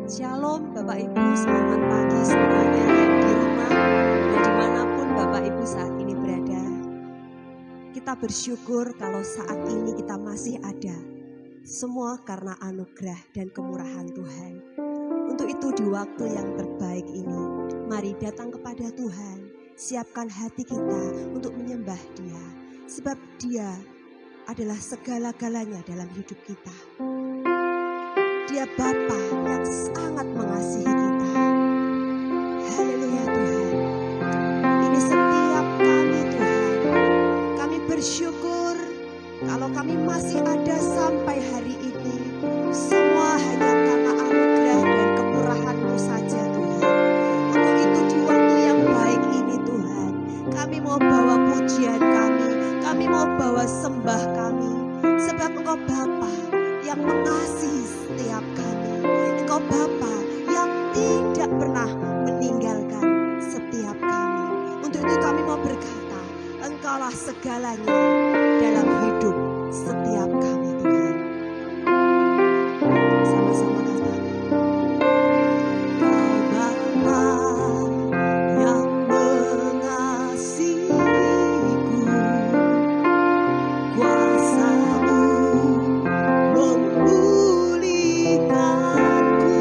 Shalom Bapak Ibu, selamat pagi semuanya yang di rumah dan dimanapun Bapak Ibu saat ini berada. Kita bersyukur kalau saat ini kita masih ada. Semua karena anugerah dan kemurahan Tuhan. Untuk itu di waktu yang terbaik ini, mari datang kepada Tuhan. Siapkan hati kita untuk menyembah Dia. Sebab Dia adalah segala-galanya dalam hidup kita. Dia Bapa yang sangat mengasihi kita. Haleluya Tuhan. Ini setiap kami Tuhan. Kami bersyukur kalau kami masih ada sampai hari ini. Semua hanya karena anugerah dan kemurahan-Mu saja Tuhan. Untuk itu di waktu yang baik ini Tuhan, kami mau bawa pujian kami mau bawa sembah kami. Sebab Engkau Bapa yang mengasihi setiap kami. Engkau Bapa yang tidak pernah meninggalkan setiap kami. Untuk itu kami mau berkata, Engkaulah segalanya dalam hidup setiap kami Tuhan. Sama-sama katakan, Engkau Bapa yang mengasihiku, kuasa-Mu memulihkanku.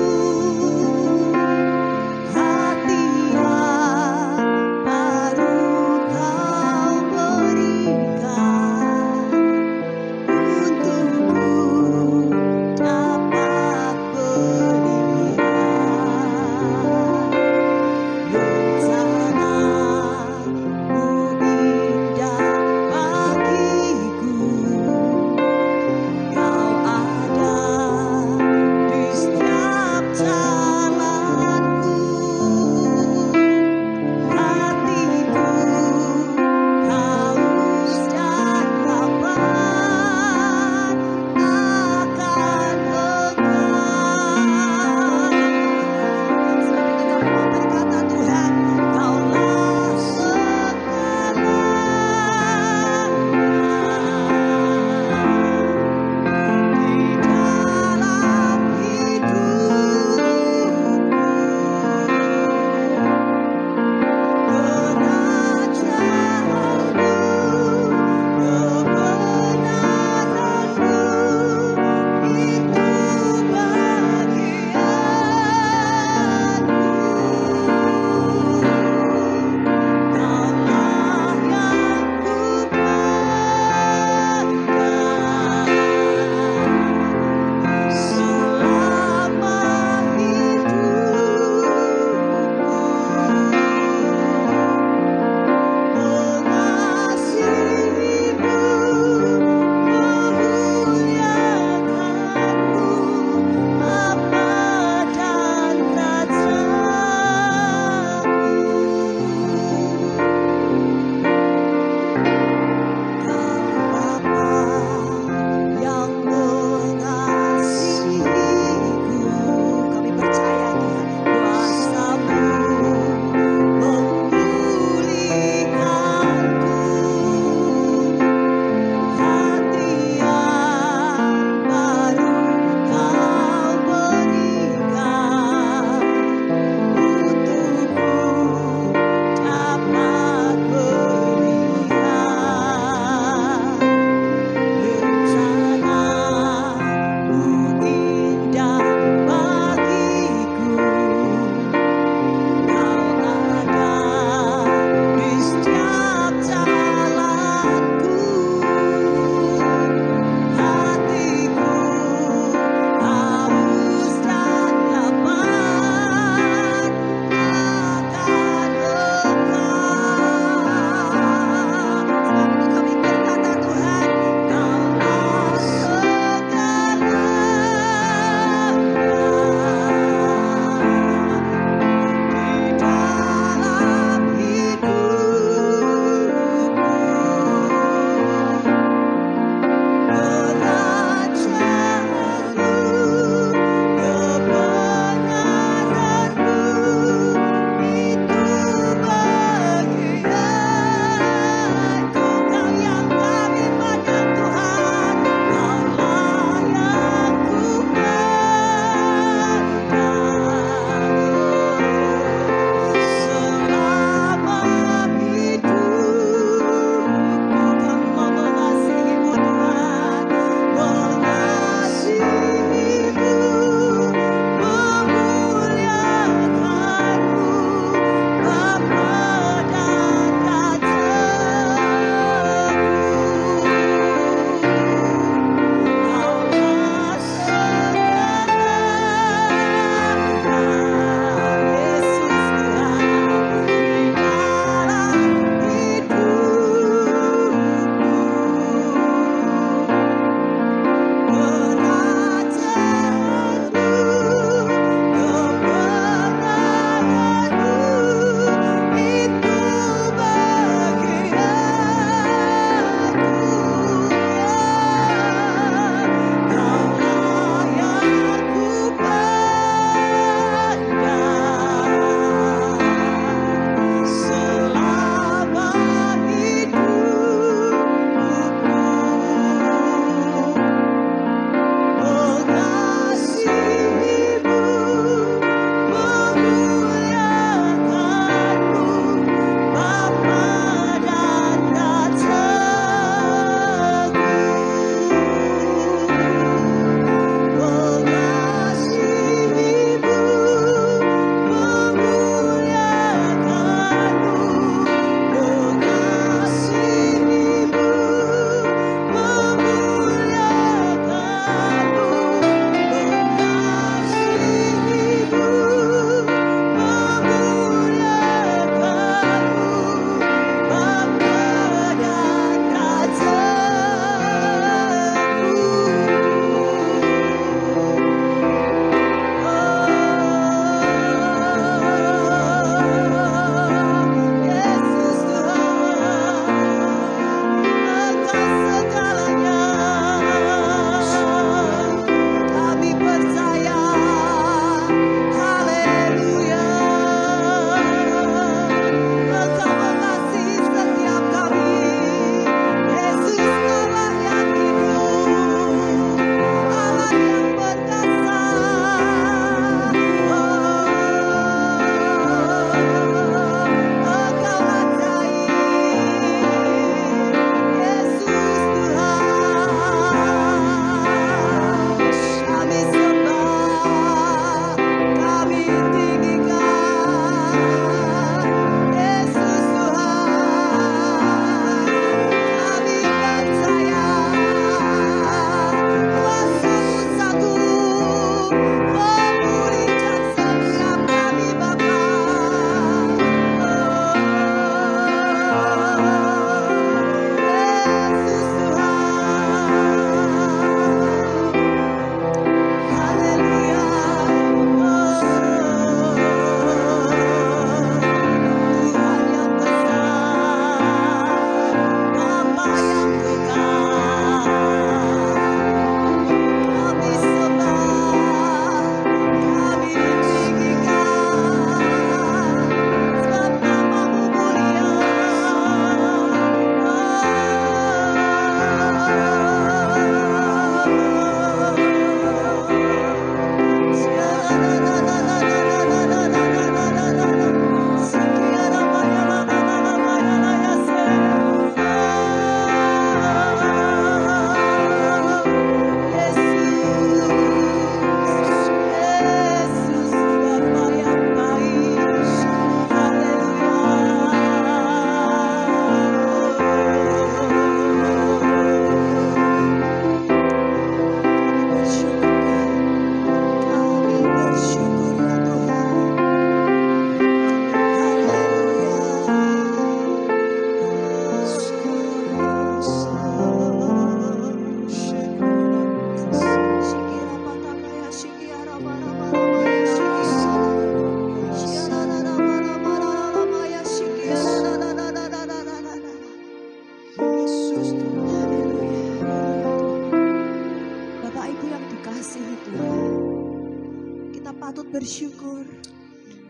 patut bersyukur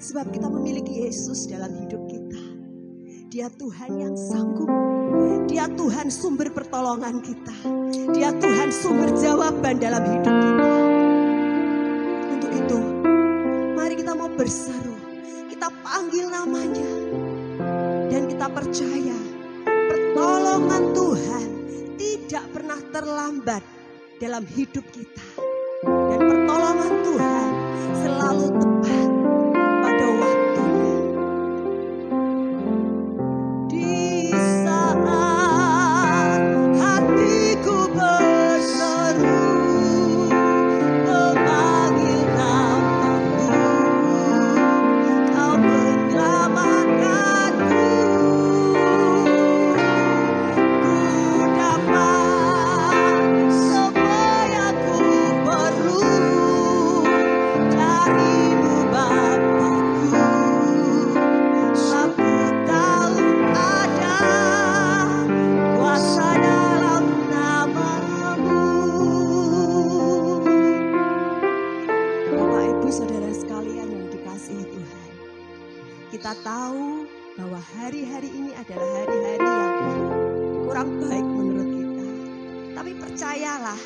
sebab kita memiliki Yesus dalam hidup kita. Dia Tuhan yang sanggup. Dia Tuhan sumber pertolongan kita. Dia Tuhan sumber jawaban dalam hidup kita. Untuk itu, mari kita mau berseru. Kita panggil namanya. Dan kita percaya pertolongan Tuhan tidak pernah terlambat dalam hidup kita. Dan pertolongan Tuhan selalu tepat pada waktunya. Di saat hatiku berseru, memanggil namamu, Kau menyelamatkanku. Ku dapat semua yang ku perlu darimu Bapakku. Aku tahu ada kuasa dalam namamu. Bapak Ibu Saudara sekalian yang dikasihi Tuhan, kita tahu bahwa hari-hari ini adalah hari-hari yang kurang baik menurut kita. Tapi percayalah,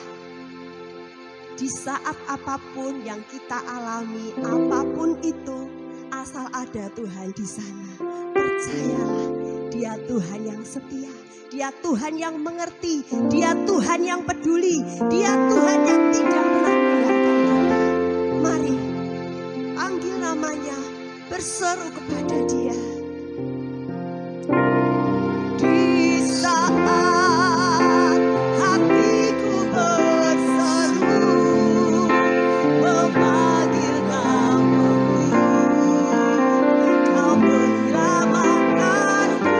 di saat apapun yang kita alami, apapun itu, asal ada Tuhan di sana, percayalah, Dia Tuhan yang setia, Dia Tuhan yang mengerti, Dia Tuhan yang peduli, Dia Tuhan yang tidak pernah meninggalkan kita. Mari panggil namanya, berseru kepada Dia. Di saat hatiku berseru, memanggil namamu, Kau menyelamatkanku.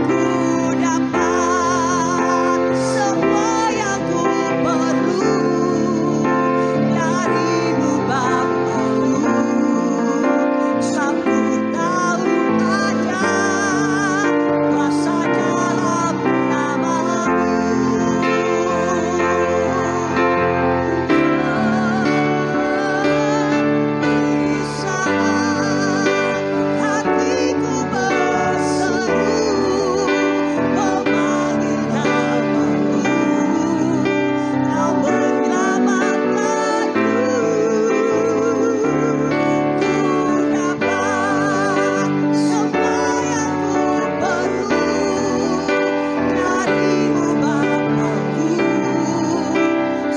Ku dapat semua yang ku perlu darimu Bapakku. Aku tahu ada kuasa dalam namamu. Di saat hatiku berseru, memanggil namamu, Kau menyelamatkanku. Ku dapat semua yang ku perlu darimu Bapakku.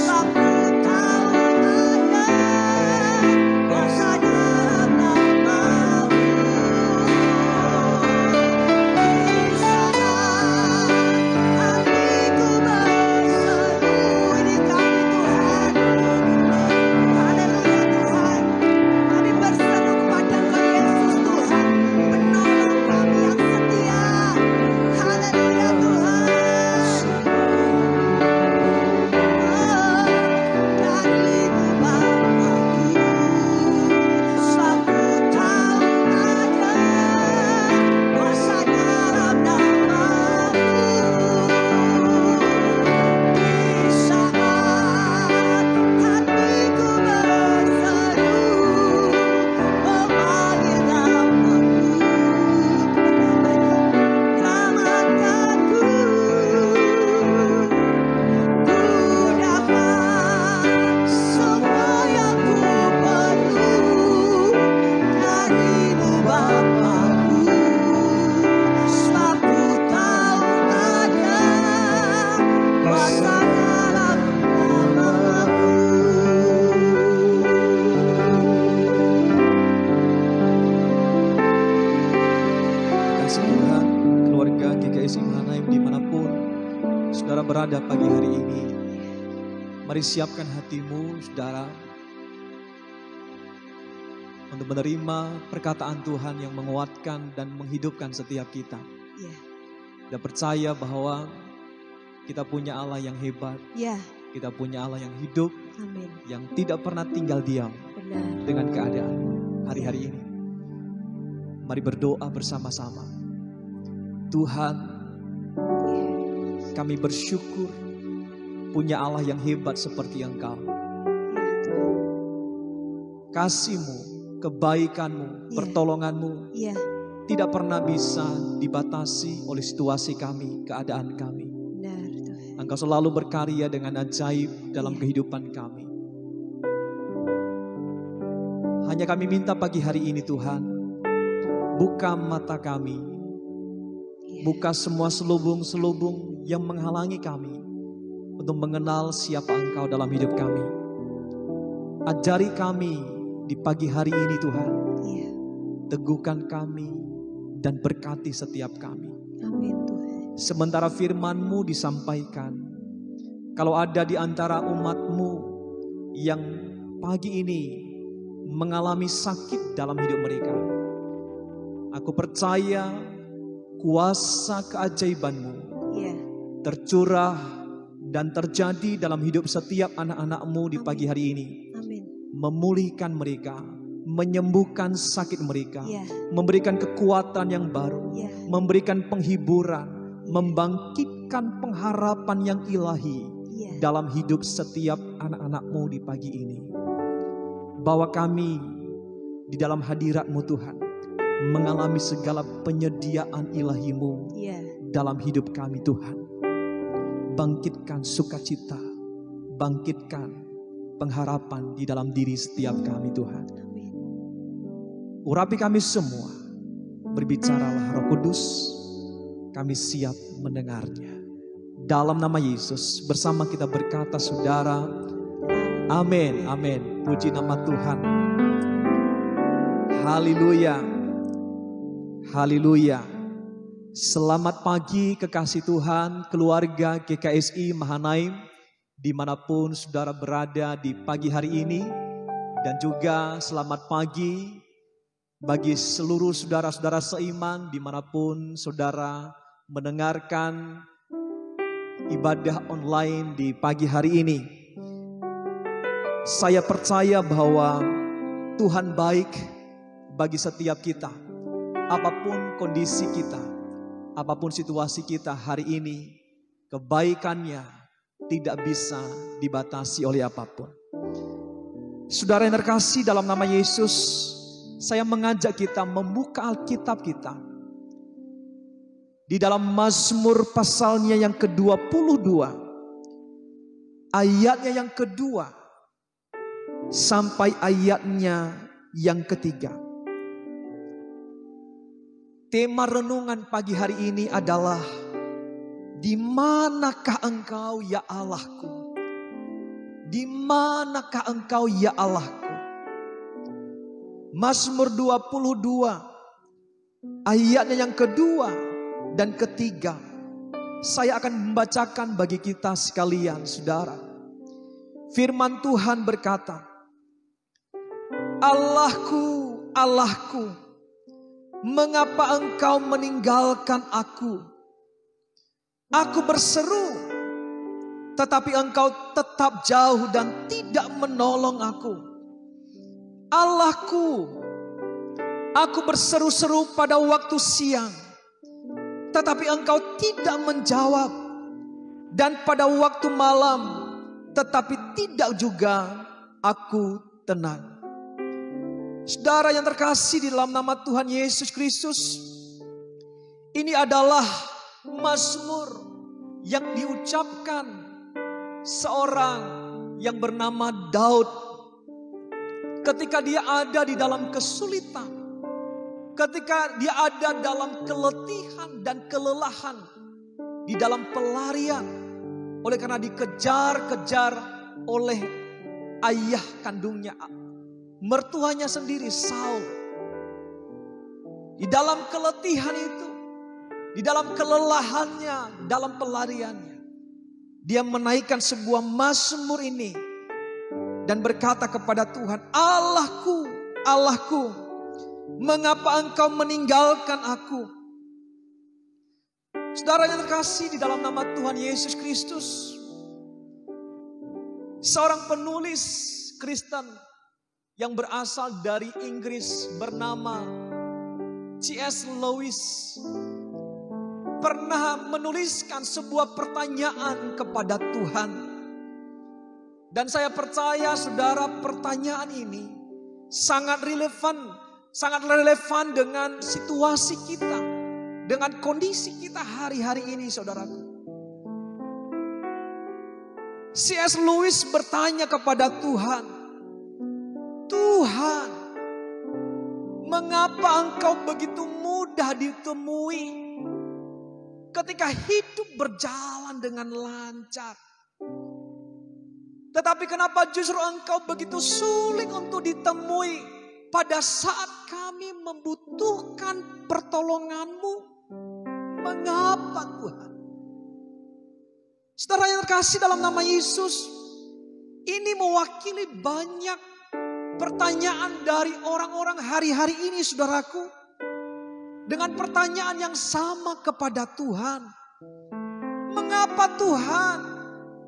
Aku tahu ada kuasa dalam namamu. Di saat hatiku berseru, ini kami Tuhan. Haleluya Tuhan. Kami berseru kepada Engkau Yesus Tuhan, penolong kami yang setia. Haleluya Tuhan. Darimu Bapakku, aku tahu ada kuasa dalam namamu. Di saat hatiku berseru, memanggil namamu, selamatkanku. Ku dapat semua yang ku perlu darimu Bapakku. Aku tahu ada kuasa dalam namamu. Kasih Tuhan, keluarga GKI Simhanaim dimanapun saudara berada pagi hari ini, mari siapkan hatimu saudara untuk menerima perkataan Tuhan yang menguatkan dan menghidupkan setiap kita. Ya, Kita percaya bahwa kita punya Allah yang hebat, ya, kita punya Allah yang hidup, amin. yang tidak pernah tinggal diam Benar. dengan keadaan hari-hari ini. Mari berdoa bersama-sama. Tuhan, kami bersyukur punya Allah yang hebat seperti Engkau. Ya, Kasih-Mu, kebaikan-Mu, Iya. pertolongan-Mu Iya, tidak pernah bisa dibatasi oleh situasi kami, keadaan kami. benar Tuhan. Engkau selalu berkarya dengan ajaib dalam Iya. kehidupan kami. Hanya kami minta pagi hari ini Tuhan, buka mata kami, Iya. buka semua selubung-selubung yang menghalangi kami untuk mengenal siapa Engkau dalam hidup kami. Ajari kami di pagi hari ini Tuhan, Iya. teguhkan kami dan berkati setiap kami. Amin Tuhan. Sementara firman-Mu disampaikan, kalau ada di antara umat-Mu yang pagi ini mengalami sakit dalam hidup mereka, aku percaya kuasa keajaiban-Mu Iya. tercurah dan terjadi dalam hidup setiap anak-anak-Mu di pagi hari ini. Amin. Memulihkan mereka, menyembuhkan sakit mereka, Iya. memberikan kekuatan yang baru, Iya. memberikan penghiburan, membangkitkan pengharapan yang ilahi Iya. dalam hidup setiap anak-anak-Mu di pagi ini. Bahwa kami di dalam hadirat-Mu Tuhan mengalami segala penyediaan ilahi-Mu Iya. dalam hidup kami Tuhan. Bangkitkan sukacita, bangkitkan pengharapan di dalam diri setiap kami Tuhan. Amin. Urapi kami semua, berbicaralah Roh Kudus, kami siap mendengarnya. Dalam nama Yesus bersama kita berkata saudara, amin, amin. Puji nama Tuhan. Haleluya, haleluya. Selamat pagi kekasih Tuhan, keluarga GKSI Mahanaim, dimanapun saudara berada di pagi hari ini. Dan juga selamat pagi bagi seluruh saudara-saudara seiman dimanapun saudara mendengarkan ibadah online di pagi hari ini. Saya percaya bahwa Tuhan baik bagi setiap kita, apapun kondisi kita, apapun situasi kita hari ini, kebaikannya tidak bisa dibatasi oleh apapun. Saudara yang terkasih dalam nama Yesus, saya mengajak kita membuka Alkitab kita. Di dalam Mazmur pasalnya yang ke-22, ayatnya yang kedua, sampai ayatnya yang ketiga. Tema renungan pagi hari ini adalah, di manakah engkau ya Allahku? Di manakah engkau ya Allahku? Mazmur 22 ayatnya yang kedua dan ketiga. Saya akan membacakan bagi kita sekalian saudara. Firman Tuhan berkata, Allahku, Allahku, mengapa engkau meninggalkan aku? Aku berseru, tetapi engkau tetap jauh dan tidak menolong aku. Allahku, aku berseru-seru pada waktu siang, tetapi engkau tidak menjawab. Dan pada waktu malam, tetapi tidak juga aku tenang. Saudara yang terkasih di dalam nama Tuhan Yesus Kristus, ini adalah mazmur yang diucapkan seorang yang bernama Daud ketika dia ada di dalam kesulitan, ketika dia ada dalam keletihan dan kelelahan, di dalam pelarian, oleh karena dikejar-kejar oleh ayah kandungnya, mertuanya sendiri Saul. Di dalam keletihan itu, di dalam kelelahannya, dalam pelariannya, dia menaikkan sebuah mazmur ini dan berkata kepada Tuhan, Allahku, Allahku, mengapa engkau meninggalkan aku? Saudara yang terkasih di dalam nama Tuhan Yesus Kristus, seorang penulis Kristen yang berasal dari Inggris bernama C.S. Lewis pernah menuliskan sebuah pertanyaan kepada Tuhan. Dan saya percaya saudara, pertanyaan ini sangat relevan dengan situasi kita, dengan kondisi kita hari-hari ini saudaraku. C.S. Lewis bertanya kepada Tuhan, Tuhan, mengapa engkau begitu mudah ditemui ketika hidup berjalan dengan lancar? Tetapi kenapa justru engkau begitu sulit untuk ditemui pada saat kami membutuhkan pertolonganmu? Mengapa Tuhan? Saudara yang terkasih dalam nama Yesus, ini mewakili banyak pertanyaan dari orang-orang hari-hari ini saudaraku. Dengan pertanyaan yang sama kepada Tuhan. Mengapa Tuhan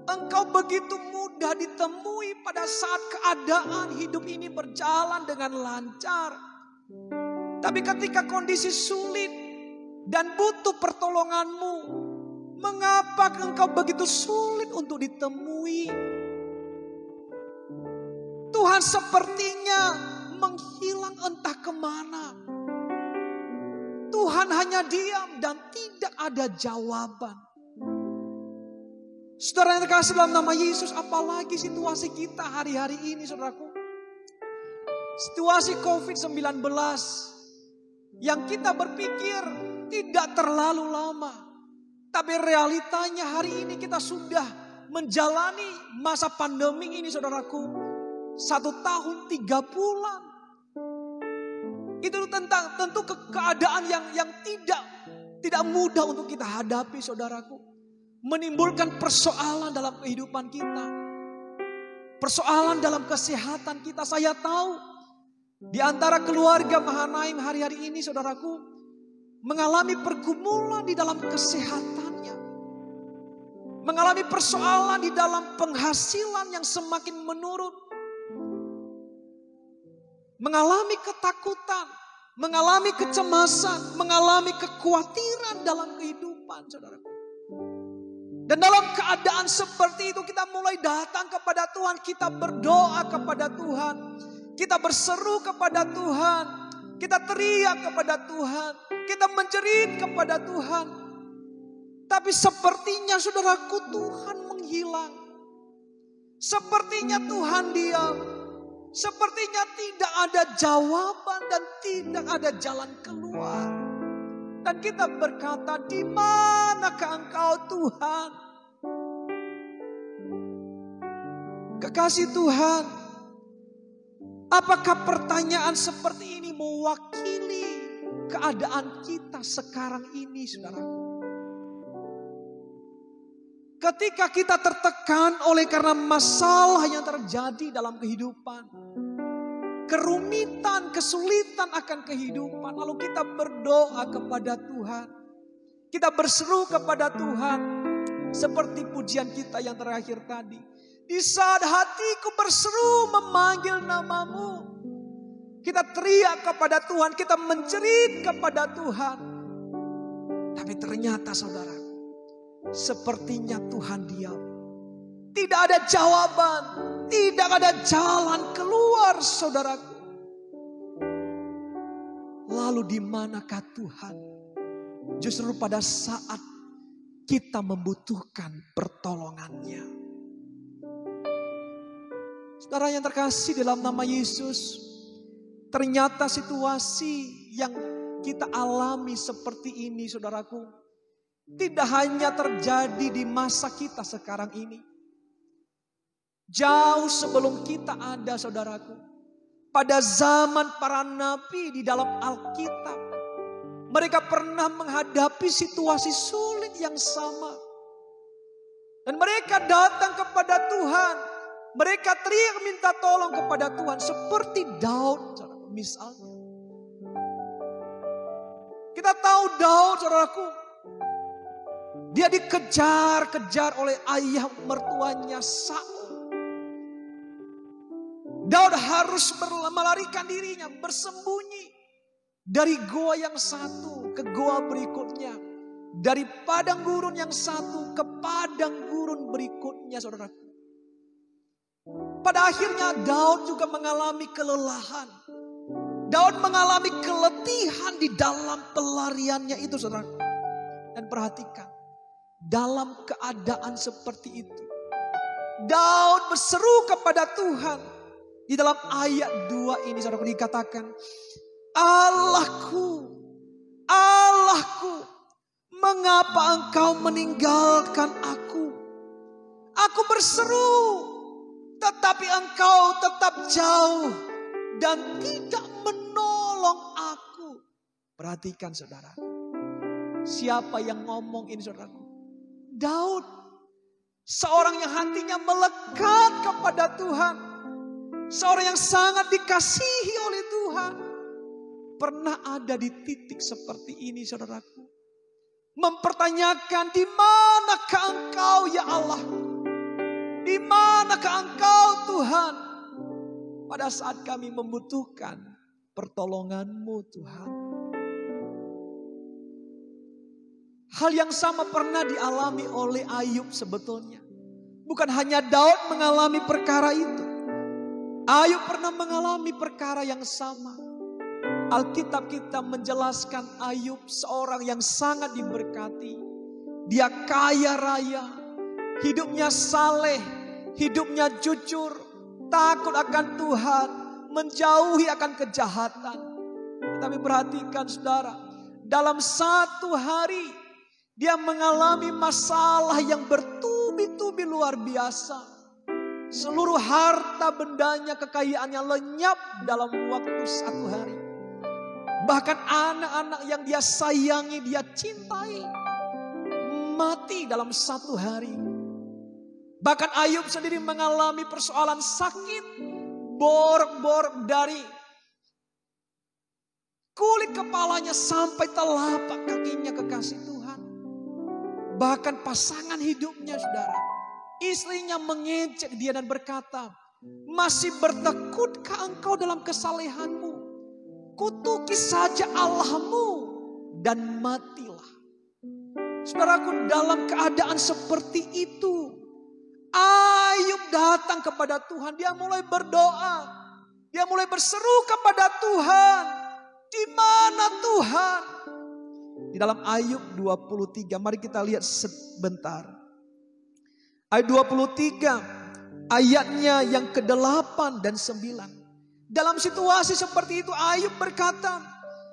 engkau begitu mudah ditemui pada saat keadaan hidup ini berjalan dengan lancar. Tapi ketika kondisi sulit dan butuh pertolonganmu, mengapa engkau begitu sulit untuk ditemui? Tuhan sepertinya menghilang entah kemana. Tuhan hanya diam dan tidak ada jawaban. Saudara yang terkasih dalam nama Yesus, apalagi situasi kita hari-hari ini saudaraku. Situasi COVID-19 yang kita berpikir tidak terlalu lama. Tapi realitanya hari ini kita sudah menjalani masa pandemi ini saudaraku. 1 tahun 3 bulan. Itu tentu keadaan yang tidak mudah untuk kita hadapi saudaraku. Menimbulkan persoalan dalam kehidupan kita. Persoalan dalam kesehatan kita. Saya tahu di antara keluarga Mahanaim hari-hari ini saudaraku mengalami pergumulan di dalam kesehatannya. Mengalami persoalan di dalam penghasilan yang semakin menurun. Mengalami ketakutan, mengalami kecemasan, mengalami kekhawatiran dalam kehidupan saudaraku. Dan dalam keadaan seperti itu kita mulai datang kepada Tuhan. Kita berdoa kepada Tuhan. Kita berseru kepada Tuhan. Kita teriak kepada Tuhan. Kita menjerit kepada Tuhan. Tapi sepertinya saudaraku Tuhan menghilang. Sepertinya Tuhan diam. Sepertinya tidak ada jawaban dan tidak ada jalan keluar. Dan kita berkata, di manakah engkau Tuhan? Kekasih Tuhan, apakah pertanyaan seperti ini mewakili keadaan kita sekarang ini saudaraku? Ketika kita tertekan oleh karena masalah yang terjadi dalam kehidupan. Kerumitan, kesulitan akan kehidupan. Lalu kita berdoa kepada Tuhan. Kita berseru kepada Tuhan. Seperti pujian kita yang terakhir tadi. Di saat hatiku berseru memanggil namamu. Kita teriak kepada Tuhan. Kita menjerit kepada Tuhan. Tapi ternyata saudara. Sepertinya Tuhan diam. Tidak ada jawaban. Tidak ada jalan keluar saudaraku. Lalu di manakah Tuhan? Justru pada saat kita membutuhkan pertolongannya. Saudara yang terkasih dalam nama Yesus. Ternyata situasi yang kita alami seperti ini saudaraku. Tidak hanya terjadi di masa kita sekarang ini. Jauh sebelum kita ada saudaraku. Pada zaman para nabi di dalam Alkitab. Mereka pernah menghadapi situasi sulit yang sama. Dan mereka datang kepada Tuhan. Mereka teriak minta tolong kepada Tuhan. Seperti Daud misalnya. Kita tahu Daud saudaraku. Dia dikejar-kejar oleh ayah mertuanya Saul. Daud harus melarikan dirinya, bersembunyi dari goa yang satu ke goa berikutnya. Dari padang gurun yang satu ke padang gurun berikutnya saudaraku. Pada akhirnya Daud juga mengalami kelelahan. Daud mengalami keletihan di dalam pelariannya itu, saudara. Dan perhatikan, dalam keadaan seperti itu, Daud berseru kepada Tuhan. Di dalam ayat 2 ini, saudara, dikatakan, Allahku, Allahku, mengapa engkau meninggalkan aku? Aku berseru, tetapi engkau tetap jauh dan tidak menolong aku. Perhatikan, saudara. Siapa yang ngomong ini, saudara? Daud. Seorang yang hatinya melekat kepada Tuhan. Seorang yang sangat dikasihi oleh Tuhan. Pernah ada di titik seperti ini, saudaraku. Mempertanyakan, di manakah engkau ya Allah? Di manakah engkau Tuhan? Pada saat kami membutuhkan pertolongan-Mu Tuhan. Hal yang sama pernah dialami oleh Ayub sebetulnya. Bukan hanya Daud mengalami perkara itu. Ayub pernah mengalami perkara yang sama. Alkitab kita menjelaskan Ayub seorang yang sangat diberkati. Dia kaya raya, hidupnya saleh, hidupnya jujur, takut akan Tuhan, menjauhi akan kejahatan. Tetapi perhatikan, saudara, dalam satu hari dia mengalami masalah yang bertubi-tubi luar biasa. Seluruh harta bendanya, kekayaannya lenyap dalam waktu satu hari. Bahkan anak-anak yang dia sayangi, dia cintai, mati dalam satu hari. Bahkan Ayub sendiri mengalami persoalan sakit, borok-borok dari kulit kepalanya sampai telapak kakinya, kekasih Tuhan. Bahkan pasangan hidupnya, saudara, istrinya mengejek dia dan berkata, masih bertekutkah engkau dalam kesalehanmu? Kutuki saja Allahmu dan matilah. Saudaraku, dalam keadaan seperti itu, Ayub datang kepada Tuhan. Dia mulai berdoa. Dia mulai berseru kepada Tuhan. Di mana Tuhan? Di dalam Ayub 23, mari kita lihat sebentar. Ayat 23, ayatnya yang ke-8 dan 9. Dalam situasi seperti itu Ayub berkata,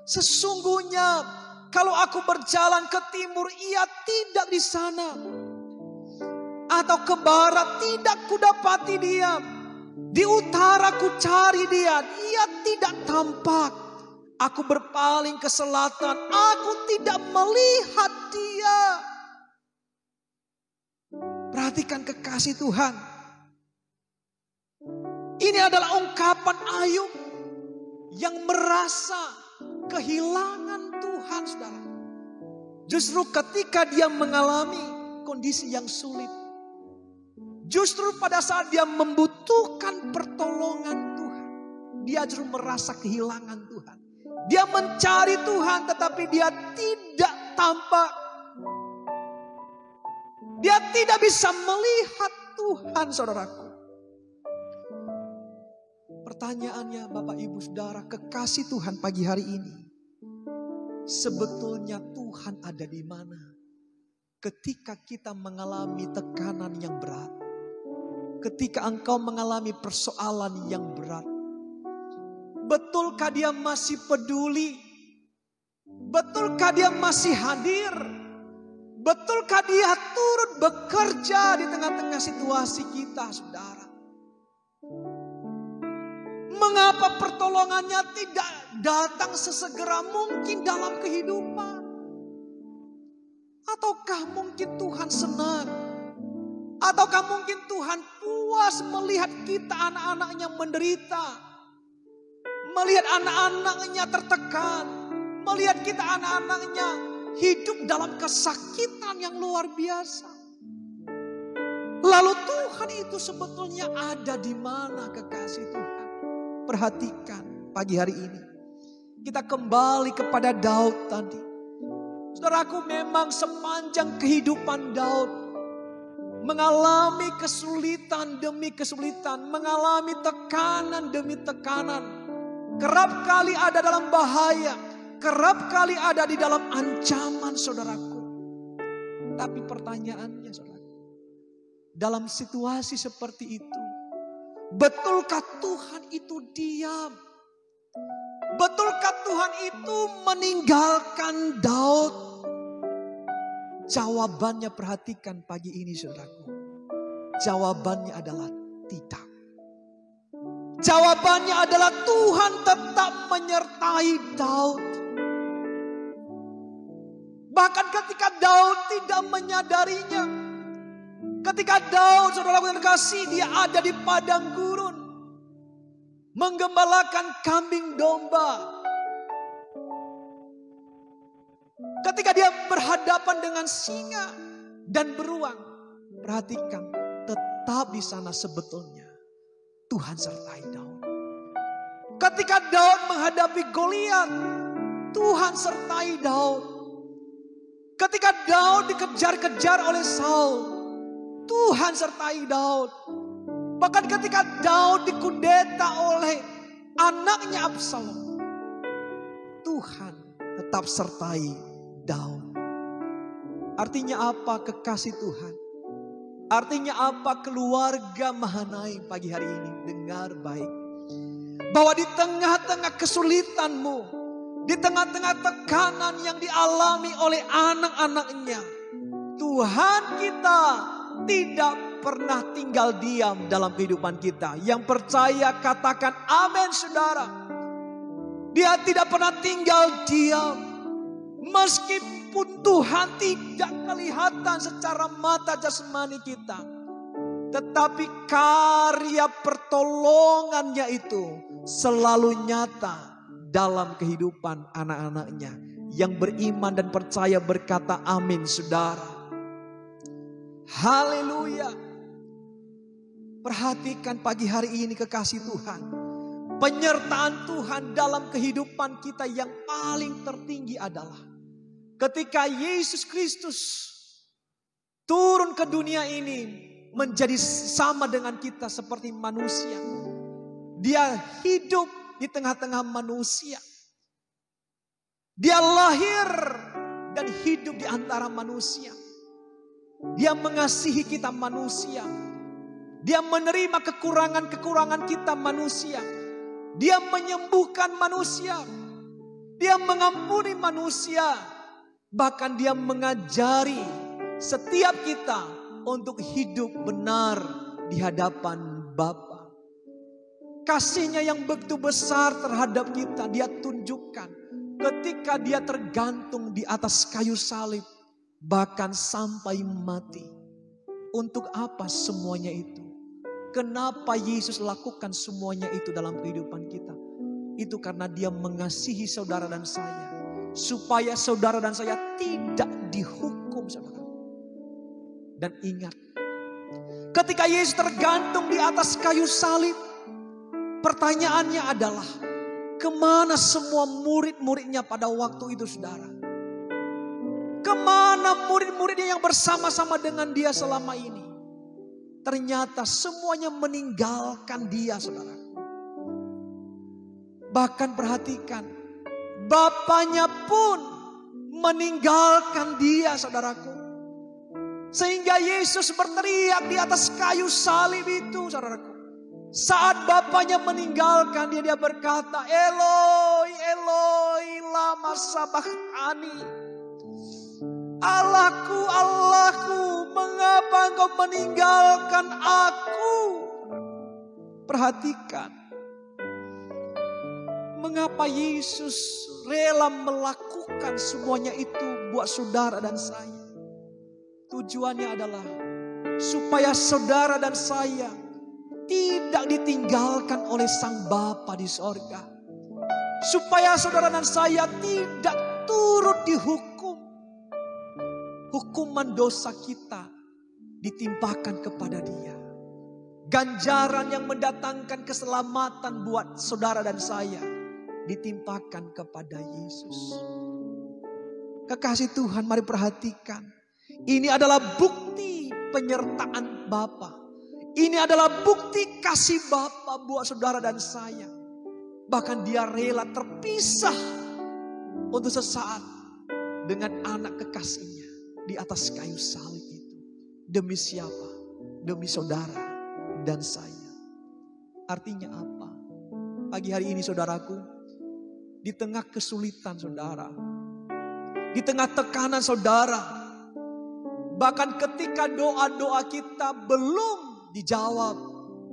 sesungguhnya kalau aku berjalan ke timur, ia tidak di sana. Atau ke barat, tidak kudapati dia. Di utara ku cari dia, ia tidak tampak. Aku berpaling ke selatan, aku tidak melihat dia. Perhatikan kekasih Tuhan. Ini adalah ungkapan Ayub yang merasa kehilangan Tuhan, saudara. Justru ketika dia mengalami kondisi yang sulit, justru pada saat dia membutuhkan pertolongan Tuhan, dia justru merasa kehilangan Tuhan. Dia mencari Tuhan tetapi dia tidak tampak. Dia tidak bisa melihat Tuhan, saudaraku. Pertanyaannya, Bapak Ibu Saudara, kekasih Tuhan pagi hari ini, sebetulnya Tuhan ada di mana ketika kita mengalami tekanan yang berat? Ketika engkau mengalami persoalan yang berat, betulkah dia masih peduli? Betulkah dia masih hadir? Betulkah dia turut bekerja di tengah-tengah situasi kita, saudara? Mengapa pertolongannya tidak datang sesegera mungkin dalam kehidupan? Ataukah mungkin Tuhan senang? Ataukah mungkin Tuhan puas melihat kita anak-anaknya menderita? Melihat anak-anaknya tertekan? Melihat kita anak-anaknya hidup dalam kesakitan yang luar biasa? Lalu Tuhan itu sebetulnya ada di mana, kekasih Tuhan? Perhatikan pagi hari ini. Kita kembali kepada Daud tadi. Saudaraku, memang sepanjang kehidupan Daud, mengalami kesulitan demi kesulitan, mengalami tekanan demi tekanan. Kerap kali ada dalam bahaya, kerap kali ada di dalam ancaman saudaraku. Tapi pertanyaannya saudara, dalam situasi seperti itu, betulkah Tuhan itu diam? Betulkah Tuhan itu meninggalkan Daud? Jawabannya perhatikan pagi ini saudaraku. Jawabannya adalah tidak. Jawabannya adalah Tuhan tetap menyertai Daud. Bahkan ketika Daud tidak menyadarinya. Ketika Daud, saudaraku yang terkasih, dia ada di padang gurun. Menggembalakan kambing domba. Ketika dia berhadapan dengan singa dan beruang. Perhatikan, tetap di sana sebetulnya Tuhan sertai Daud. Ketika Daud menghadapi Goliat, Tuhan sertai Daud. Ketika Daud dikejar-kejar oleh Saul, Tuhan sertai Daud. Bahkan ketika Daud dikudeta oleh anaknya Absalom, Tuhan tetap sertai Daud. Artinya apa kekasih Tuhan? Artinya apa keluarga Mahanaim pagi hari ini? Dengar baik. Bahwa di tengah-tengah kesulitanmu, di tengah-tengah tekanan yang dialami oleh anak-anaknya, Tuhan kita tidak pernah tinggal diam dalam kehidupan kita. Yang percaya katakan amin saudara. Dia tidak pernah tinggal diam. Meskipun Tuhan tidak kelihatan secara mata jasmani kita. Tetapi karya pertolongannya itu selalu nyata dalam kehidupan anak-anaknya. Yang beriman dan percaya berkata amin saudara. Haleluya. Perhatikan pagi hari ini kekasih Tuhan. Penyertaan Tuhan dalam kehidupan kita yang paling tertinggi adalah ketika Yesus Kristus turun ke dunia ini menjadi sama dengan kita seperti manusia. Dia hidup di tengah-tengah manusia. Dia lahir dan hidup di antara manusia. Dia mengasihi kita manusia. Dia menerima kekurangan-kekurangan kita manusia. Dia menyembuhkan manusia. Dia mengampuni manusia. Bahkan dia mengajari setiap kita untuk hidup benar di hadapan Bapa. Kasihnya yang begitu besar terhadap kita dia tunjukkan ketika dia tergantung di atas kayu salib. Bahkan sampai mati. Untuk apa semuanya itu? Kenapa Yesus lakukan semuanya itu dalam kehidupan kita? Itu karena dia mengasihi saudara dan saya. Supaya saudara dan saya tidak dihukum saudara. Dan ingat. Ketika Yesus tergantung di atas kayu salib. Pertanyaannya adalah. Kemana semua murid-muridnya pada waktu itu saudara? Kemana murid-muridnya yang bersama-sama dengan dia selama ini? Ternyata semuanya meninggalkan dia saudara. Bahkan perhatikan. Bapaknya pun meninggalkan dia saudaraku. Sehingga Yesus berteriak di atas kayu salib itu saudaraku. Saat bapaknya meninggalkan dia, dia berkata, Eloi, Eloi, lama sabachthani. Allahku, Allahku, mengapa engkau meninggalkan aku? Perhatikan. Mengapa Yesus rela melakukan semuanya itu buat saudara dan saya? Tujuannya adalah supaya saudara dan saya tidak ditinggalkan oleh Sang Bapa di sorga. Supaya saudara dan saya tidak turut dihukum. Hukuman dosa kita ditimpakan kepada dia. Ganjaran yang mendatangkan keselamatan buat saudara dan saya ditimpakan kepada Yesus. Kekasih Tuhan, mari perhatikan. Ini adalah bukti penyertaan Bapa. Ini adalah bukti kasih Bapa buat saudara dan saya. Bahkan dia rela terpisah untuk sesaat dengan anak kekasihnya di atas kayu salib itu. Demi siapa? Demi saudara dan saya. Artinya apa? Pagi hari ini saudaraku, di tengah kesulitan saudara, di tengah tekanan saudara, bahkan ketika doa-doa kita belum dijawab,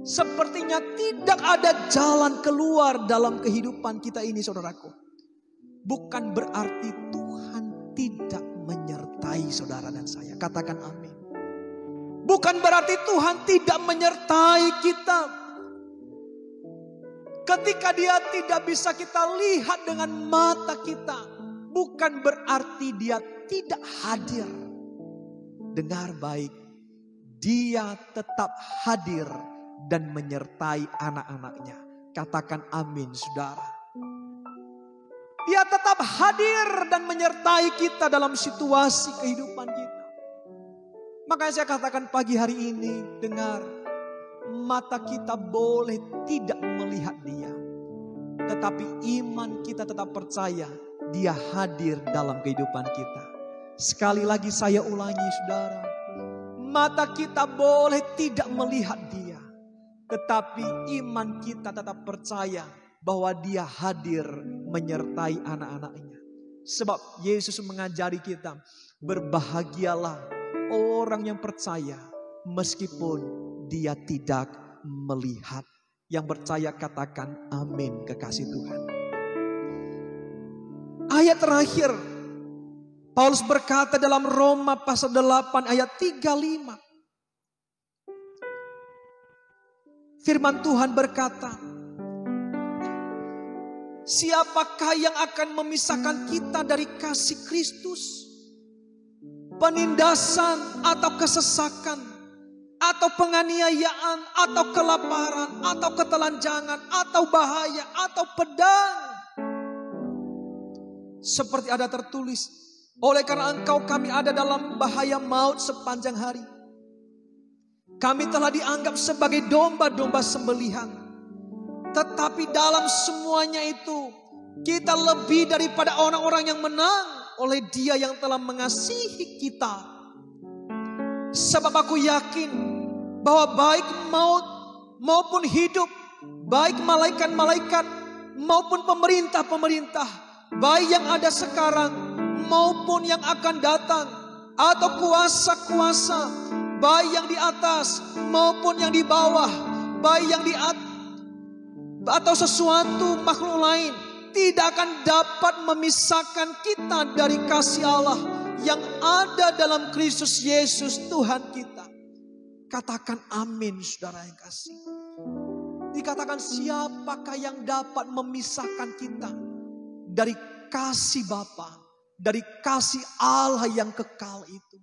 sepertinya tidak ada jalan keluar dalam kehidupan kita ini saudaraku. Bukan berarti Tuhan tidak menyertai saudara dan saya. Katakan amin. Bukan berarti Tuhan tidak menyertai kita. Ketika dia tidak bisa kita lihat dengan mata kita, bukan berarti dia tidak hadir. Dengar baik, dia tetap hadir dan menyertai anak-anaknya. Katakan amin saudara. Dia tetap hadir dan menyertai kita dalam situasi kehidupan kita. Makanya saya katakan pagi hari ini, dengar, mata kita boleh tidak melihat dia, tetapi iman kita tetap percaya dia hadir dalam kehidupan kita. Sekali lagi saya ulangi saudara, mata kita boleh tidak melihat dia, tetapi iman kita tetap percaya bahwa dia hadir menyertai anak-anaknya. Sebab Yesus mengajari kita, berbahagialah orang yang percaya meskipun dia tidak melihat. Yang percaya katakan amin, kekasih Tuhan. Ayat terakhir, Paulus berkata dalam Roma pasal 8 ayat 35. Firman Tuhan berkata, siapakah yang akan memisahkan kita dari kasih Kristus? Penindasan atau kesesakan, atau penganiayaan, atau kelaparan, atau ketelanjangan, atau bahaya, atau pedang. Seperti ada tertulis, oleh karena engkau kami ada dalam bahaya maut sepanjang hari. Kami telah dianggap sebagai domba-domba sembelihan. Tetapi dalam semuanya itu, kita lebih daripada orang-orang yang menang oleh Dia yang telah mengasihi kita. Sebab aku yakin bahwa baik maut maupun hidup, baik malaikat-malaikat maupun pemerintah-pemerintah, baik yang ada sekarang maupun yang akan datang, atau kuasa-kuasa, baik yang di atas maupun yang di bawah, baik yang di atas atau sesuatu makhluk lain, tidak akan dapat memisahkan kita dari kasih Allah yang ada dalam Kristus Yesus Tuhan kita. Katakan amin saudara yang kasih. Dikatakan siapakah yang dapat memisahkan kita dari kasih Bapa, dari kasih Allah yang kekal itu.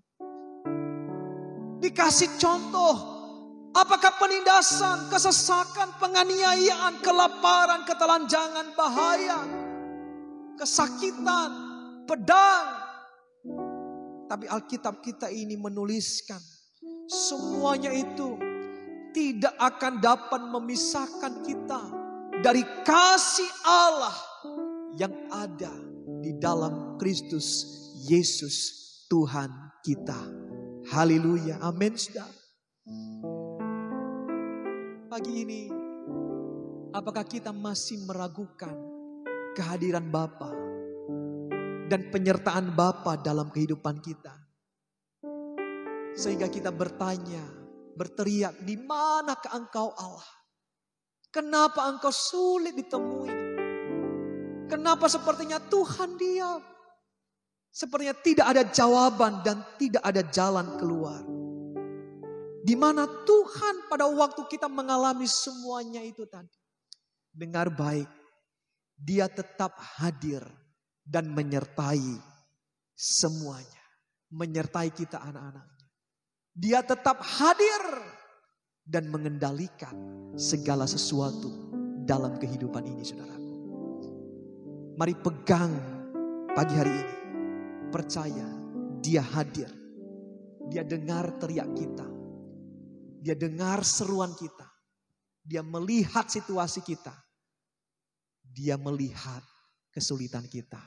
Dikasih contoh, apakah penindasan, kesesakan, penganiayaan, kelaparan, ketelanjangan, bahaya, kesakitan, pedang. Tapi Alkitab kita ini menuliskan, semuanya itu tidak akan dapat memisahkan kita dari kasih Allah yang ada di dalam Kristus Yesus Tuhan kita. Haleluya, amin saudara. Pagi ini, apakah kita masih meragukan kehadiran Bapa dan penyertaan Bapa dalam kehidupan kita? Sehingga kita bertanya, berteriak, di manakah engkau Allah? Kenapa engkau sulit ditemui? Kenapa sepertinya Tuhan diam? Sepertinya tidak ada jawaban dan tidak ada jalan keluar. Di mana Tuhan pada waktu kita mengalami semuanya itu tadi. Dengar baik, Dia tetap hadir dan menyertai semuanya. Menyertai kita anak-anaknya. Dia tetap hadir dan mengendalikan segala sesuatu dalam kehidupan ini saudaraku. Mari pegang pagi hari ini. Percaya Dia hadir Dia dengar teriak kita. Dia dengar seruan kita. Dia melihat situasi kita. Dia melihat kesulitan kita.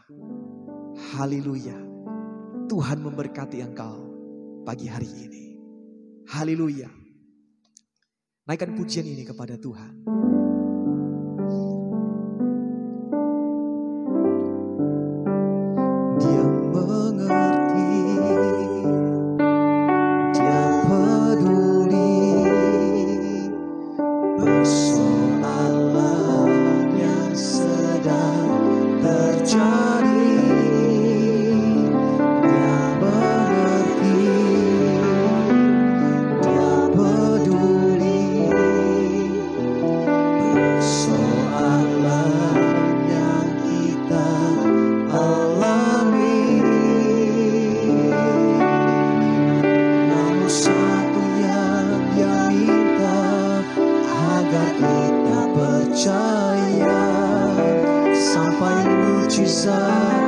Haleluya. Tuhan memberkati engkau pagi hari ini. Haleluya. Naikkan pujian ini kepada Tuhan. Dia mengerti, dia peduli persoalan yang sedang terjadi. Dia mengerti, dia peduli persoalan yang kita alami. Namun satu yang dia minta, agar kita percaya sampai mujizat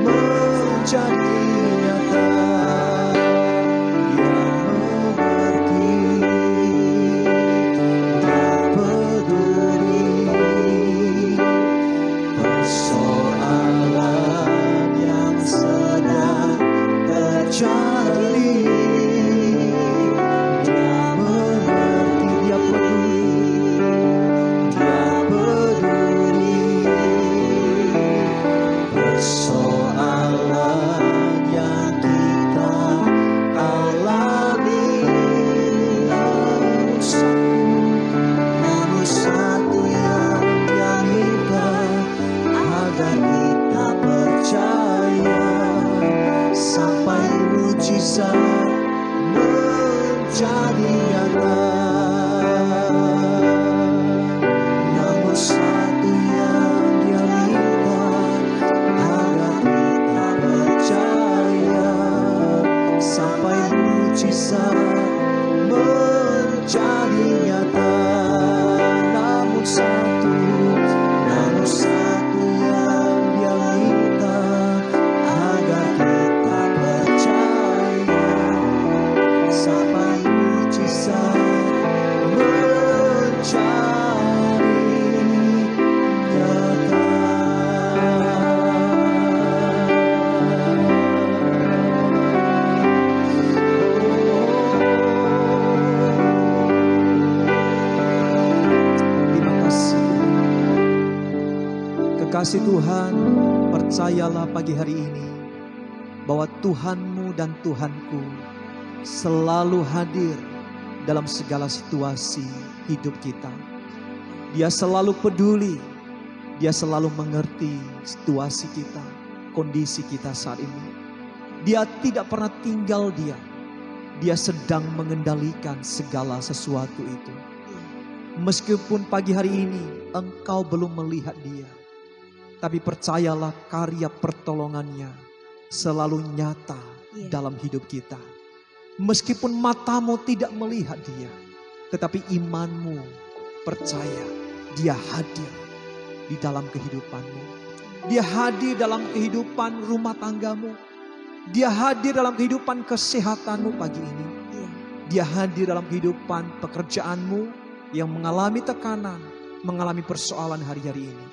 menjadi nyata. Dia mengerti, dia peduli persoalan yang sedang terjadi. Dia mengerti, dia peduli, dia peduli persoalan yang kita alami. Namun satu yang dia minta, agar kita percaya sampai mujizat menjadi nyata. Namun satu yang dia minta, agar kita percaya sampai mujizat menjadi nyata. Namun satu yang dia minta, agar kita percaya sampai mujizat menjadi nyata. Terima kasih. Kekasih Tuhan, percayalah pagi hari ini bahwa Tuhanmu dan Tuhanku selalu hadir dalam segala situasi hidup kita. Dia selalu peduli, dia selalu mengerti situasi kita, kondisi kita saat ini. Dia tidak pernah tinggal diam. Dia sedang mengendalikan segala sesuatu itu. Meskipun pagi hari ini engkau belum melihat dia, tapi percayalah karya pertolongannya selalu nyata dalam hidup kita. Meskipun matamu tidak melihat dia, tetapi imanmu percaya dia hadir di dalam kehidupanmu. Dia hadir dalam kehidupan rumah tanggamu. Dia hadir dalam kehidupan kesehatanmu pagi ini. Dia hadir dalam kehidupan pekerjaanmu yang mengalami tekanan, mengalami persoalan hari-hari ini.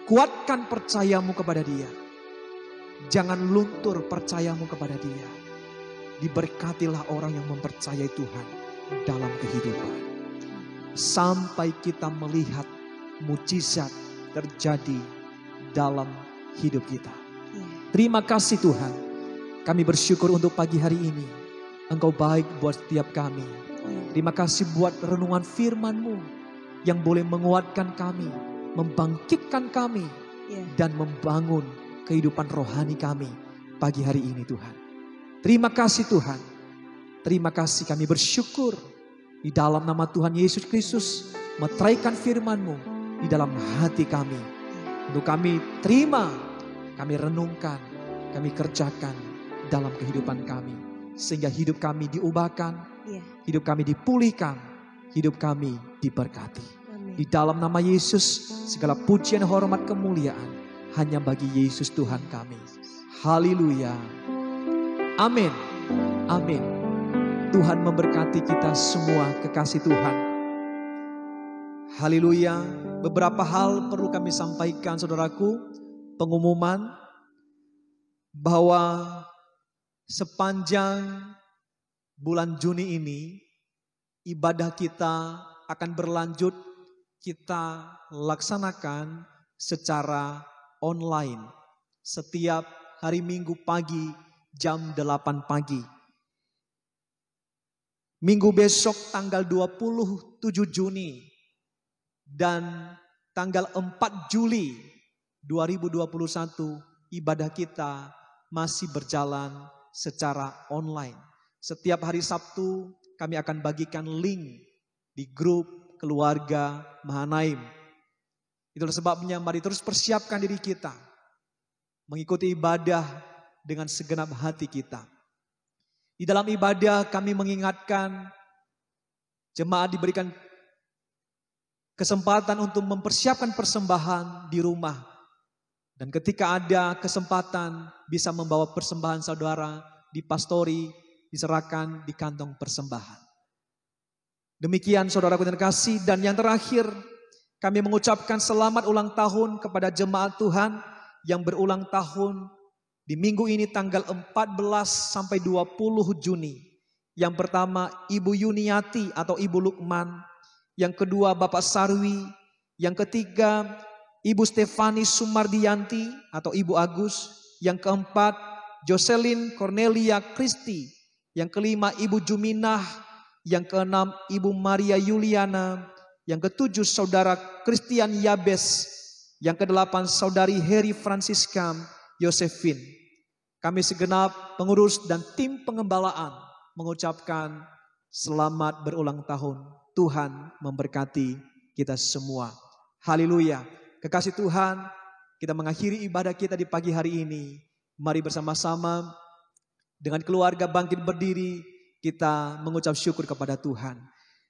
Kuatkan percayamu kepada dia. Jangan luntur percayamu kepada dia. Diberkatilah orang yang mempercayai Tuhan dalam kehidupan. Sampai kita melihat mujizat terjadi dalam hidup kita. Terima kasih Tuhan. Kami bersyukur untuk pagi hari ini. Engkau baik buat setiap kami. Terima kasih buat renungan firman-Mu yang boleh menguatkan kami, membangkitkan kami, dan membangun kehidupan rohani kami pagi hari ini Tuhan. Terima kasih Tuhan. Terima kasih, kami bersyukur di dalam nama Tuhan Yesus Kristus. Meteraikan firman-Mu di dalam hati kami. Untuk kami terima, kami renungkan, kami kerjakan dalam kehidupan kami. Sehingga hidup kami diubahkan, hidup kami dipulihkan, hidup kami diberkati. Di dalam nama Yesus, segala pujian, hormat, kemuliaan hanya bagi Yesus Tuhan kami. Haleluya. Amin. Amin. Tuhan memberkati kita semua, kekasih Tuhan. Haleluya. Beberapa hal perlu kami sampaikan, saudaraku. Pengumuman bahwa sepanjang bulan Juni ini ibadah kita akan berlanjut, kita laksanakan secara online setiap hari Minggu pagi jam 8 pagi. Minggu besok tanggal 27 Juni dan tanggal 4 Juli 2021 ibadah kita masih berjalan secara online. Setiap hari Sabtu kami akan bagikan link di grup keluarga Mahanaim. Itulah sebabnya mari terus persiapkan diri kita mengikuti ibadah dengan segenap hati kita. Di dalam ibadah kami mengingatkan jemaat diberikan kesempatan untuk mempersiapkan persembahan di rumah. Dan ketika ada kesempatan bisa membawa persembahan saudara di pastori, diserahkan di kantong persembahan. Demikian saudaraku yang terkasih, dan yang terakhir kami mengucapkan selamat ulang tahun kepada jemaat Tuhan yang berulang tahun di minggu ini tanggal 14 sampai 20 Juni. Yang pertama Ibu Yuniati atau Ibu Lukman. Yang kedua Bapak Sarwi. Yang ketiga Ibu Stefani Sumardiyanti atau Ibu Agus. Yang keempat Jocelyn Cornelia Kristi. Yang kelima Ibu Juminah. Yang keenam Ibu Maria Yuliana. Yang ketujuh Saudara Christian Yabes. Yang kedelapan Saudari Heri Francisca Yosefin. Kami segenap pengurus dan tim pengembalaan mengucapkan selamat berulang tahun. Tuhan memberkati kita semua. Haleluya. Kekasih Tuhan, kita mengakhiri ibadah kita di pagi hari ini. Mari bersama-sama dengan keluarga bangkit berdiri, kita mengucap syukur kepada Tuhan.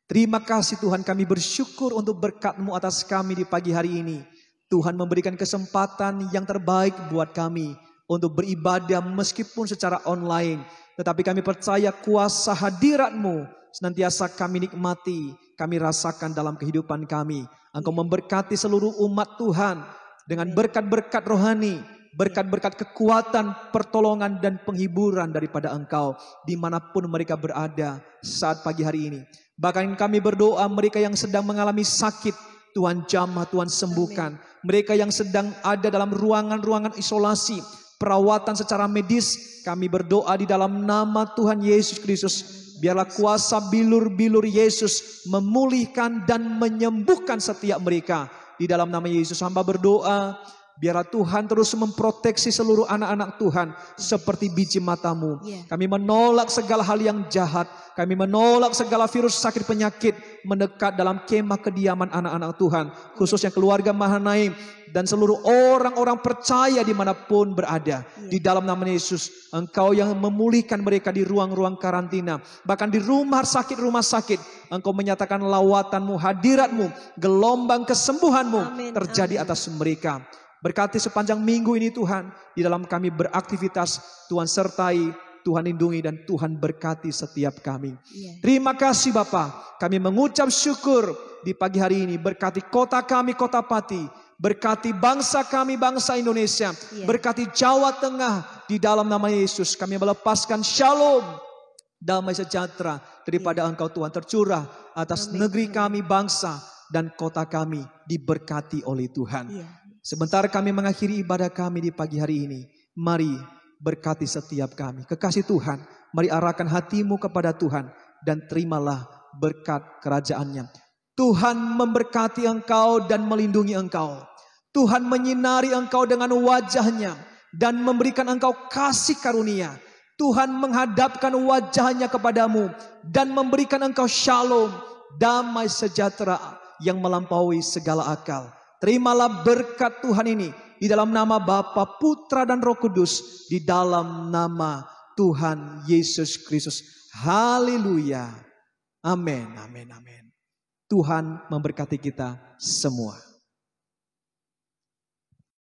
Terima kasih Tuhan, kami bersyukur untuk berkat-Mu atas kami di pagi hari ini. Tuhan memberikan kesempatan yang terbaik buat kami untuk beribadah meskipun secara online. Tetapi kami percaya kuasa hadirat-Mu senantiasa kami nikmati, kami rasakan dalam kehidupan kami. Engkau memberkati seluruh umat Tuhan dengan berkat-berkat rohani, berkat-berkat kekuatan, pertolongan dan penghiburan daripada Engkau dimanapun mereka berada saat pagi hari ini. Bahkan kami berdoa mereka yang sedang mengalami sakit, Tuhan jamah, Tuhan sembuhkan. Mereka yang sedang ada dalam ruangan-ruangan isolasi, perawatan secara medis, kami berdoa di dalam nama Tuhan Yesus Kristus. Biarlah kuasa bilur-bilur Yesus memulihkan dan menyembuhkan setiap mereka. Di dalam nama Yesus hamba berdoa, biarlah Tuhan terus memproteksi seluruh anak-anak Tuhan seperti biji mata-Mu. Kami menolak segala hal yang jahat. Kami menolak segala virus sakit penyakit mendekat dalam kemah kediaman anak-anak Tuhan. Khususnya keluarga Mahanaim dan seluruh orang-orang percaya dimanapun berada. Di dalam nama Yesus, Engkau yang memulihkan mereka di ruang-ruang karantina. Bahkan di rumah sakit, Engkau menyatakan lawatan-Mu, hadirat-Mu, gelombang kesembuhan-Mu terjadi atas mereka. Berkati sepanjang minggu ini Tuhan, di dalam kami beraktivitas, Tuhan sertai, Tuhan lindungi dan Tuhan berkati setiap kami. Terima kasih Bapa, kami mengucap syukur di pagi hari ini. Berkati kota kami, Kota Pati. Berkati bangsa kami, bangsa Indonesia. Berkati Jawa Tengah. Di dalam nama Yesus kami melepaskan shalom, damai sejahtera daripada Engkau Tuhan tercurah atas negeri kami, bangsa dan kota kami diberkati oleh Tuhan. Sebentar kami mengakhiri ibadah kami di pagi hari ini. Mari berkati setiap kami. Kekasih Tuhan, mari arahkan hatimu kepada Tuhan dan terimalah berkat kerajaan-Nya. Tuhan memberkati engkau dan melindungi engkau. Tuhan menyinari engkau dengan wajah-Nya dan memberikan engkau kasih karunia. Tuhan menghadapkan wajah-Nya kepadamu dan memberikan engkau shalom, damai sejahtera yang melampaui segala akal. Terimalah berkat Tuhan ini di dalam nama Bapa, Putra dan Roh Kudus, di dalam nama Tuhan Yesus Kristus. Haleluya. Amin, amin, amin. Tuhan memberkati kita semua.